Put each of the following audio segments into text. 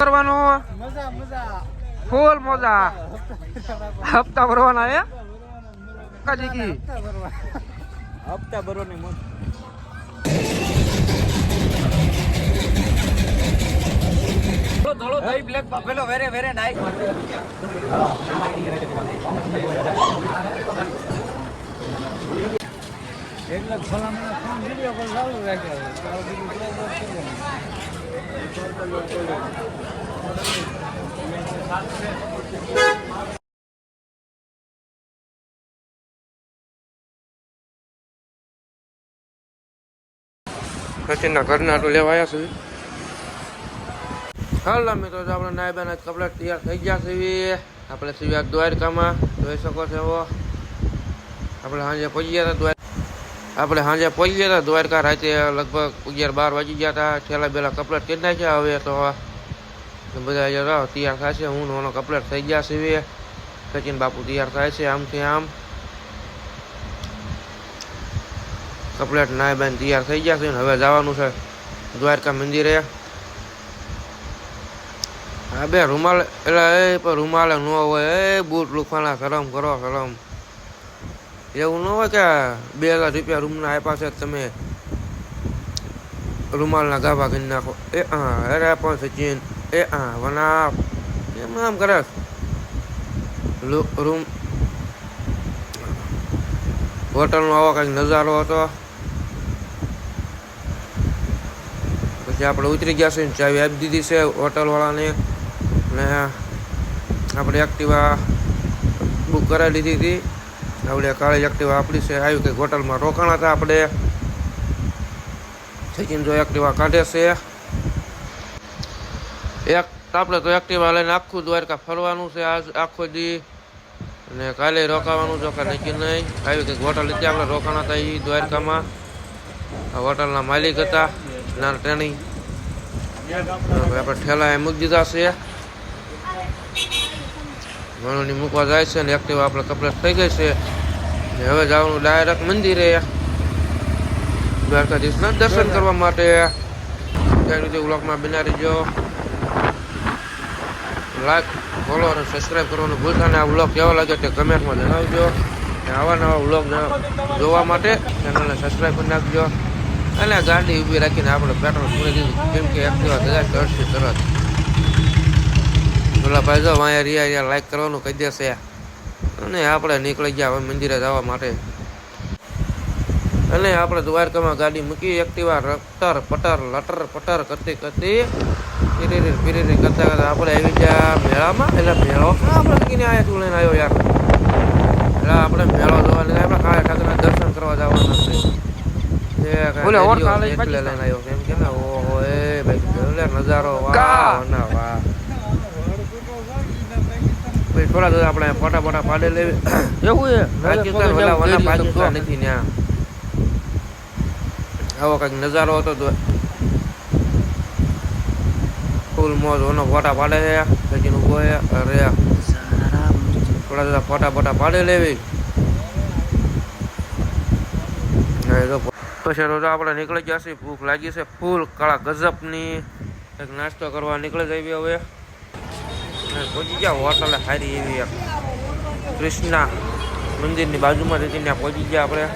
કરવાનું ફૂલ મજા હપ્તા ભરવાના હે કાજી હપ્તા ભરવાની મોજ. ધોળો દહીં બ્લેક બાફેલો વેરે વેરે નાઈ એટલે ફલાણા ફોન વિડીયો કોલ ચાલુ રાખ્યા. સચિનના ઘરના તો લેવા આવ્યા છે. હાલ મિત્રો આપણે નાયબાના કપડા તૈયાર થઈ ગયા છે. આપણે સીવ્યા દ્વારકામાં જોઈ શકો છો એવો આપણે સાંજે પહોંચી ગયા હતા દ્વારકા રાતે લગભગ 11-12 વાગી ગયા હતા. છેલ્લા બેલા કપલેટ કરી નાખ્યા. હવે તો બધા તૈયાર થાય છે. હું નોનો કપલેટ થઈ ગયા છે. સચિન બાપુ તૈયાર થાય છે આમથી આમ. કપલેટ નાય બેન તૈયાર થઈ ગયા છે. હવે જવાનું છે દ્વારકા મંદિરે. હા બે રૂમાલ એટલે રૂમાલ ન હોય એ બૂટ લુખવાના શરમ કરો શરમ. એવું ન હોય કે 2000 રૂપિયા રૂમના આપ્યા છે તમે રૂમાલના ગાભા કરી નાખો. એ હા અરે પણ સચિન એ હા વના એમ આમ કરે રૂમ હોટલનો આવો કંઈક નજારો હતો. પછી આપણે ઉતરી ગયા છે. ચાવી આપી દીધી છે હોટલવાળાને ને આપણે એક્ટિવા બુક કરાવી લીધી હતી. આપણે કાળી એક્ટિવા આપણી છે. આવી કંઈક હોટલમાં રોકાણા હતા આપણે. સચિન જો એક્ટિવા કાઢે છે. આપણે તો એક્ટિવા લઈને આખું દ્વારકા ફરવાનું છે આજ આખો દી. અને કાલે રોકાવાનું જો કે નક્કી નહીં. આવી કંઈક હોટલ હતી આપણે રોકાણા હતા એ દ્વારકામાં. આ હોટલના માલિક હતા નાના ટ્રેનિંગ. આપણે ઠેલા મૂકી દીધા છે. ઘણોની મૂકવા જાય છે ને એક્ટિવા આપણે કપલેટ થઈ ગઈ છે. હવે જવાનું ડાયરેક્ટ મંદિરે દ્વારકાધીશના દર્શન કરવા માટે. ત્યાં સુધી વ્લોગમાં બનાવી જો લાઈક ફોલો અને સબસ્ક્રાઈબ કરવાનું ભૂલતા ને આ વ્લોગ કેવો લાગે તે કમેન્ટમાં જણાવજો. આવા નવા વ્લોગ જોવા માટે ચેનલને સબસ્ક્રાઈબ કરી નાખજો. અને ગાડી ઊભી રાખીને આપણે પેટ્રોલ પૂરી દીધું કેમ કે એક્ટિવા જરા ચડશે તરત. બોલા ભાઈ જો અહીંયા રિયા લાઈક કરવાનું કહી દેશે. અને આપણે નીકળી ગયા હવે મંદિરે જવા માટે. અને આપણે દ્વારકામાં ગાડી મૂકી એક્ટિવા રટર પટર લટર પટર કરતી ફીરી કરતા આપણે આવી ગયા મેળામાં. એટલે મેળો આપણે કીને આવ્યા તું લઈને આવ્યો યાર. એટલે આપણે મેળો જોવા લઈને આપણે કાળા ઠાકરના દર્શન કરવા જવાના છે. લઈને આવ્યો કેમ કે ઓહો એ ભાઈ નજારો વાહ ના વાહ. થોડા આપણે ફોટા પાડે લેવી એવું નથી ત્યાં. આવો કંઈક નજારો હતો તો ફૂલ મોજ ઓનો ફોટા પાડે છે. સચિન ઉભો છે. અરે થોડા ફોટા પાડે લેવી. પછી રોજ આપણે નીકળી ગયા છીએ. ભૂખ લાગી છે ફૂલ કાળા ગજબની. એક નાસ્તો કરવા નીકળી જઈએ હવે. પહોંચી ગયા હોટલે સારી એવી કૃષ્ણા મંદિરની બાજુમાં જતી ત્યાં પહોંચી ગયા આપણે.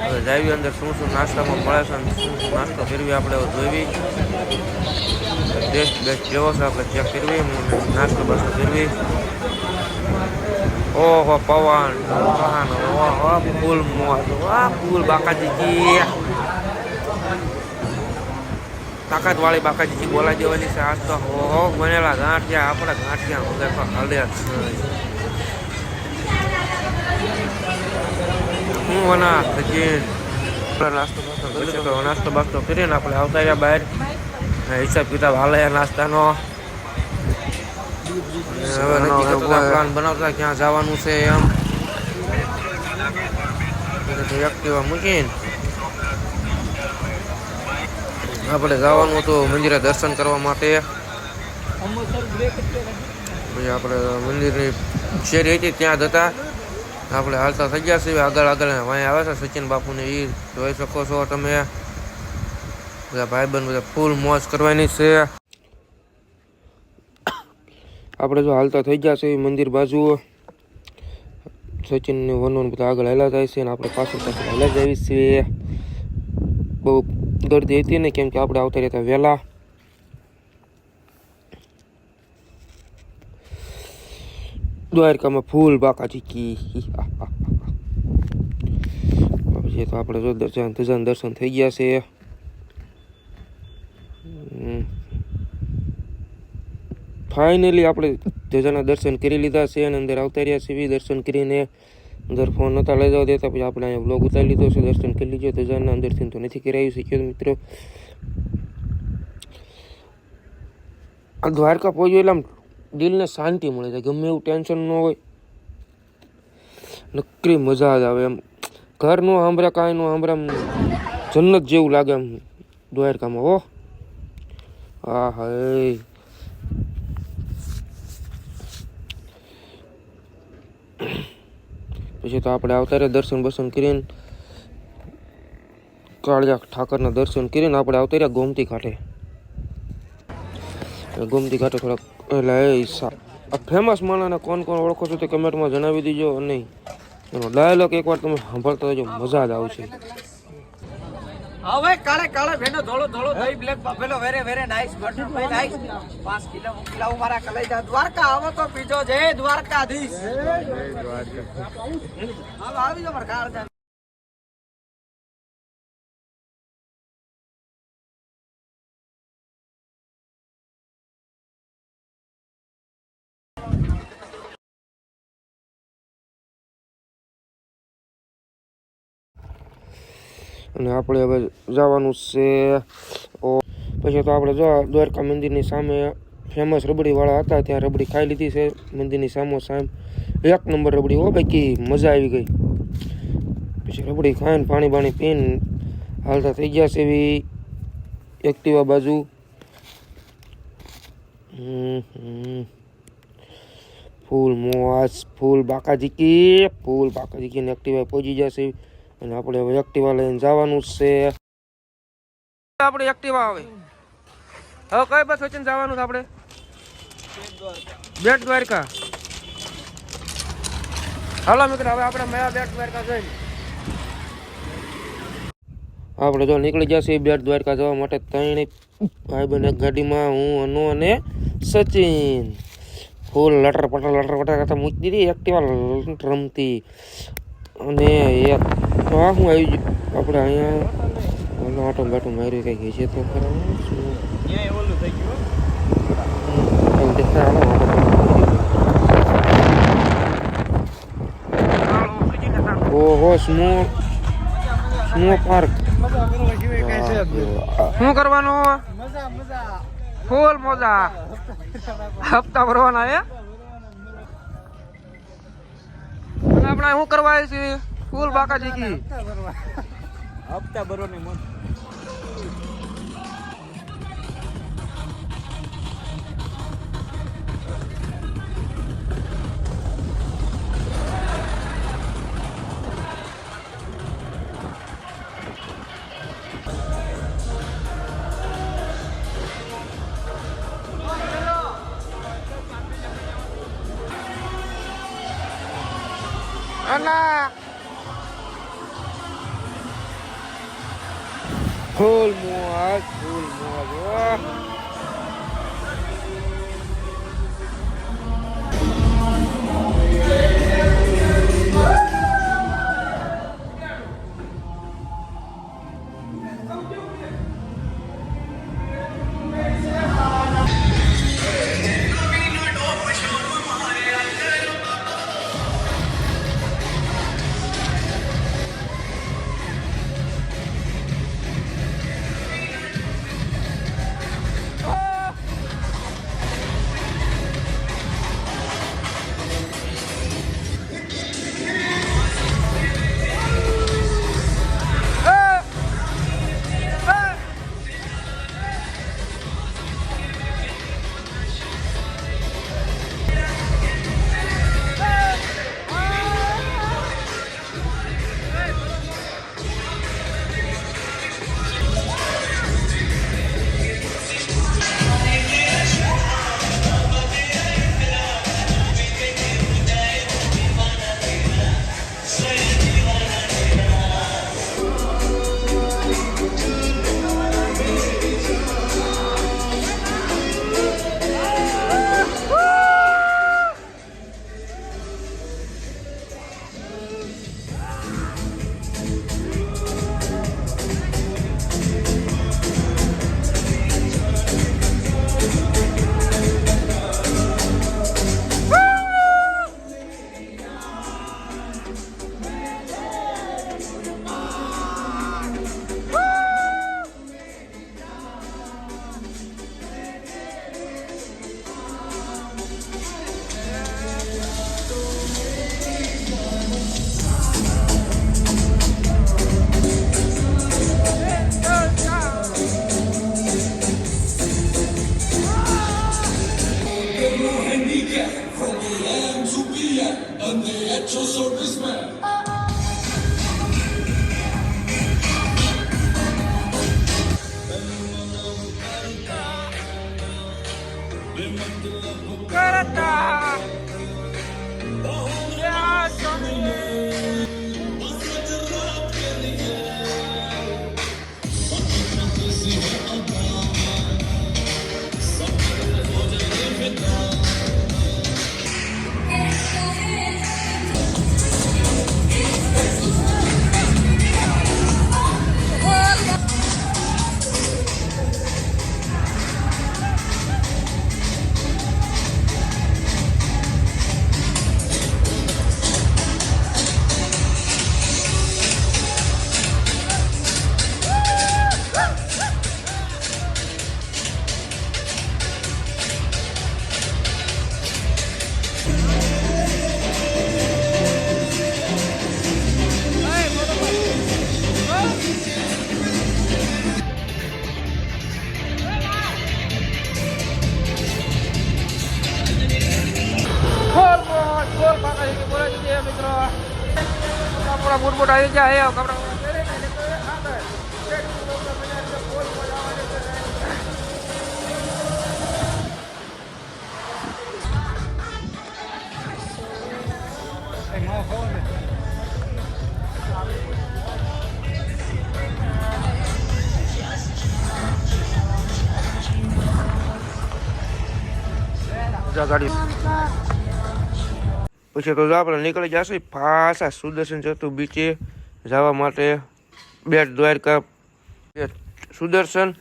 હવે જાવી અંદર શું નાસ્તામાં મળે છે અને શું નાસ્તો કરવી આપણે જોઈવી. ટેસ્ટ બેસ્ટ જેવો છે આપણે ચેક કરવી. નાસ્તો બાસ્તો કરવી. ઓહો પવન ઓહો ફૂલ મોજ ફૂલ બાકાજીજી તાકાત વાળી બાકાજીજી બોલા દેવાની છે આજ તો. ઓહો બનેલા ગાંઠિયા આપણે ગાંઠિયા વગર તો હાલે હું વના સચિન નાસ્તો બાસ્તો કરીને આપણે આવતા રહ્યા બહાર. હિસાબ કિતાબ હાલે નાસ્તાનો. હવે નક્કી કરતા પ્લાન બનાવતા ક્યાં જવાનું છે એમ. એક્ટિવા મૂકીને આપણે જવાનું હતું મંદિરે દર્શન કરવા માટે. પછી આપણે મંદિરની શેરી હતી ત્યાં જતા આપણે હાલતા થઈ ગયા છીએ. આગળ અહીંયા આવે છે સચિન બાપુને એ જોઈ શકો છો તમે. બધા ભાઈબંધ બધા ફૂલ મોજ કરવાની છે. આપણે જો હાલતા થઈ ગયા છે મંદિર બાજુ. સચિન ને વનોન બધા આગળ હાલા જાય છે અને આપણે પાછળ પાછળ હાલા જ આવી છીએ. બહુ ગરદી હતી ને, કેમ કે આપણે આવતા રહેતા વહેલા. દ્વારકામાં ફૂલ બાકાજી કી. પછી તો આપણે જો દર્શન થઈ ગયા છે. ફાઇનલી આપણે ધજાના દર્શન કરી લીધા છે અને અંદર આવતા રહ્યા છીએ. દર્શન કરીને અંદર ફોન નહોતા લઈ જવા દેતા, પછી આપણે અહીંયા બ્લોગ ઉતારી લીધો છે. દર્શન કરી લીધો ધજાના, અંદરથી તો નથી કરાવી શક્યો મિત્રો. આ દ્વારકા પહોંચ્યો એટલે આમ દિલને શાંતિ મળે છે. ગમે એવું ટેન્શન ન હોય, નકરી મજા જ આવે. એમ ઘરનું સાંભળ્યા કાંઈ નું સાંભળ્યા જન્નત જેવું લાગે એમ દ્વારકામાં. હો હા હા. પછી તો આપણે આવતા રહ્યા દર્શન બર્શન કરીને, કાળિયા ઠાકરના દર્શન કરીને આપણે આવતા રહ્યા ગોમતી ઘાટે. ગોમતી ઘાટે થોડાક એટલે ફેમસ માણસને કોણ કોણ ઓળખો છો તે કમેન્ટમાં જણાવી દીજો. અને એનો ડાયલોગ એકવાર તમે સાંભળતા જજો, મજા જ આવશે. હવે કાળે કાળે ભેનો ધોળો ધોળો દહીં બ્લેક બફેલો વેરે વેરે નાઈસ બટર ભાઈ નાઈસ 5 કિલો મોકલાવું મારા કલેજા. દ્વારકા આવો તો પીજો જય દ્વારકાધીશ. જય દ્વારકા. હવે આવી જાવ મારા કાળજા. અને આપણે હવે જવાનું છે. પછી તો આપણે જો દ્વારકા મંદિરની સામે ફેમસ રબડીવાળા હતા, ત્યાં રબડી ખાઈ લીધી છે. મંદિરની સામે 1 નંબર રબડી. હો બાકી મજા આવી ગઈ. પછી રબડી ખાઈને પાણી બાણી પીને હાલતા થઈ ગયા છે એવી એક્ટિવા બાજુ. ફૂલ મોજ, ફૂલ બાકાજી કી એક્ટિવા પહોંચી જશે. અને આપણે હવે એક્ટિવા લઈને જવાનું છે. આપણે એક્ટિવા આવે હવે કઈ બસ વચ્ચે જવાનું છે આપણે? બેટ દ્વારકા. હાલો મિત્રો, હવે આપણે મેળા બેટ દ્વારકા જઈને આપણે જો નીકળી જશે બેટ દ્વારકા જવા માટે. 3 ભાઈબંધ એક ગાડીમાં, હું અનુ અને સચિન. ફૂલ લટર પટર કરતા મૂકી દીધી એક્ટિવા રમતી. અને એક શું આવી ગયું આપણે અહીંયા આટો બાટો માર્યું કઈ છે તો ઓહો સ્નો પાર્ક. શું કરવાનું? ફૂલ મજા. હપ્તા ભરવાના હે. આપણે શું કરવા છે? ફૂલ બાકાજી કી હપ્તા ભરવાની મત. અલા ફૂલ મોજ. કરતા મિત્રો કપડા બૂટ આવી ગયા કપડા ગાડી પછી તો આપણે નીકળી જશે પાછા સુદર્શન સેતુ બીચે જવા માટે બેટ દ્વારકા સુદર્શન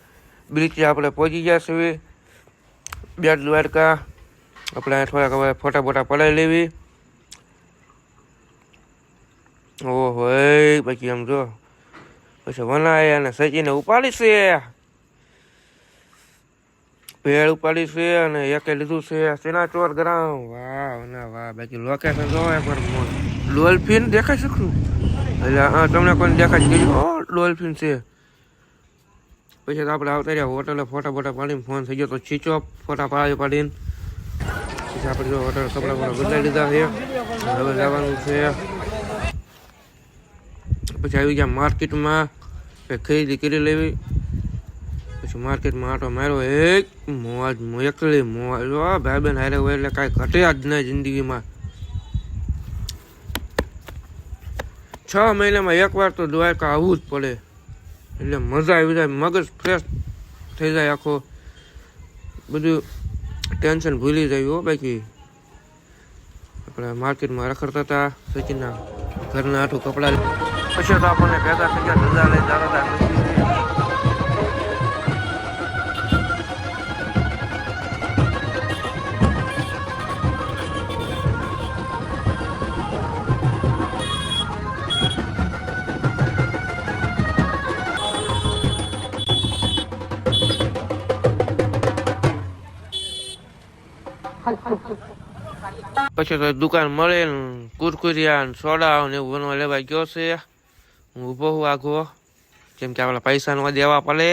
બીચે આપણે પહોંચી ગયા છીએ બેટ દ્વારકા આપણે થોડાક હવે ફોટા બોટા પડાવી લેવી ઓહો પછી આમ જો પછી વનાય અને સચીને ઉપાડી છે ભેળ ઉપાડી છે અને એકે લીધું છે સેના ચોર ગ્રામ વાહ ના વાહ બાકી લોકેશન જોવા પર ડોલ્ફિન દેખાઈ શકું એટલે હા તમને કોઈ દેખાય ગયું ડોલ્ફિન છે પછી આપણે આવતા રહ્યા હોટલે ફોટા બોટા પાડીને ફોન થઈ ગયો તો સ્વિચ ઓફ ફોટા પાડીને પછી આપણે જો હોટલ કપડા બોટા બદલાઈ લીધા છે હવે જવાનું છે પછી આવી ગયા માર્કેટમાં ખરીદી કરી લેવી પછી માર્કેટમાં આટો માર્યો એક મોજ એકલી મોજ ભાઈ બેન હારે હોય એટલે કાંઈ ઘટે જ નહીં જિંદગીમાં 6 મહિનામાં એકવાર તો દ્વારકા આવવું જ પડે એટલે મજા આવી જાય મગજ ફ્રેશ થઈ જાય આખો બધું ટેન્શન ભૂલી જાય હો બાકી આપણે માર્કેટમાં રખડતા હતા સચિનના ઘરના આટલું કપડાં પછી તો આપણને ભેગા થઈ ગયા ધંધા લઈ જતા હતા પછી તો દુકાન મળે ને કુરકુરિયા ને સોડા ને એવું બનવા લેવા ગયો છે હું ઊભો હું આઘો જેમ કે આપણે પૈસા નો દેવા પડે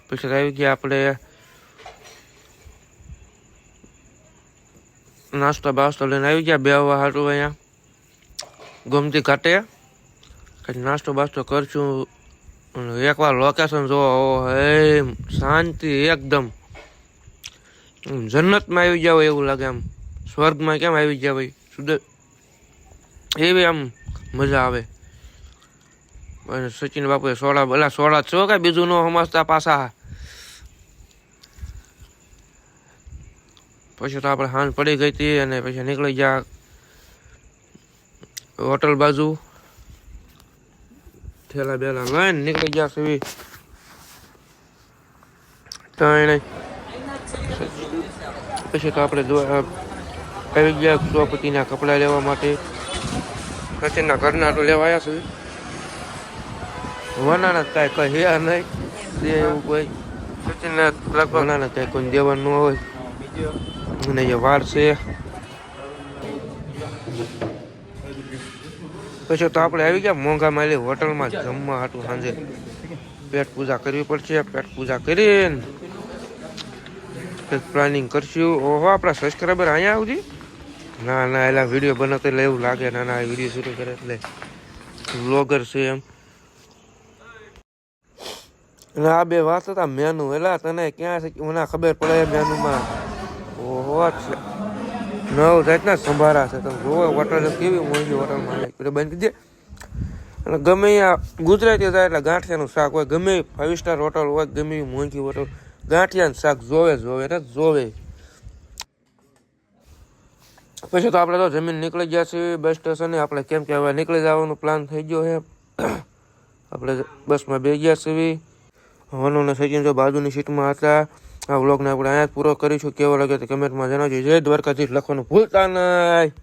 પછી આવી ગયા આપણે નાસ્તો બાસ્તો લઈને આવી ગયા બેહવા હાટું અહીંયા ગમતી ઘાટે કઈ નાસ્તો બાસ્તો કરશું એકવાર લોકેશન જોવો હે શાંતિ એકદમ જન્નતમાં આવી જાવ એવું લાગે આમ સ્વર્ગમાં કેમ આવી ગયા ભાઈ સુધર એવી આમ મજા આવે અને સચિન બાપુએ સોડા ભલા સોડા છો કે બીજું ન સમજતા પાછા પછી તો આપણે હાંજ પડી ગઈ હતી અને પછી નીકળી ગયા હોટલ બાજુ ઠેલા બેલા લઈને નીકળી ગયા સીવી ત્રણે પછી તો આપણે આવી ગયા ગૃહપતિના કપડાં લેવા માટે સચિનના ઘરના તો લેવા આવ્યા છે વનાના કાંઈ કહ્યા નહીં દે એવું કોઈ સચિનના વનાના કાંઈ કોઈ દેવાનું ન હોય અને એ વાર છે પછી તો આપણે આવી ગયા મોંઘા માલી હોટલમાં જમવા હાટું સાંજે પેટ પૂજા કરવી પડશે પેટ પૂજા કરીને પ્લાનિંગ કરશું ઓહો આપણા સબસ્ક્રાઈબર અહીંયા આવજી ના ના એલા વિડીયો બનાવતો એટલે એવું લાગે ના ના વિડીયો શરૂ કરે એટલે વ્લોગર છે એમ. અને આ બે વાત હતા મેનુ એલા તને ક્યાં છે મને ખબર પડે મેનુમાં ઓહો છે 9 જાતના સંભારા છે. તમે જોવો હોટલ કેવી મોંઘી હોટલમાં બંધ કરી દે. અને ગમે અહીંયા ગુજરાતી થાય એટલે ગાંઠિયાનું શાક હોય, ગમે 5 સ્ટાર હોટલ હોય, ગમે એવી મોંઘી હોટલ ગાંઠિયાનું શાક જોવે એટલે જોવે. પછી તો આપણે તો જમીન નીકળી ગયા છીએ બસ સ્ટેશને. આપણે કેમ કે હવે નીકળી જવાનો પ્લાન થઈ ગયો છે. આપણે બસમાં બે ગયા છીએ. વનુ અને સચિન જો બાજુની સીટમાં હતા. આ વ્લોગને આપણે અહીંયા જ પૂરો કરીશું. કેવો લાગે તો કમેન્ટમાં જણાવજો. જય દ્વારકાધીશ લખવાનું ભૂલતા નહીં.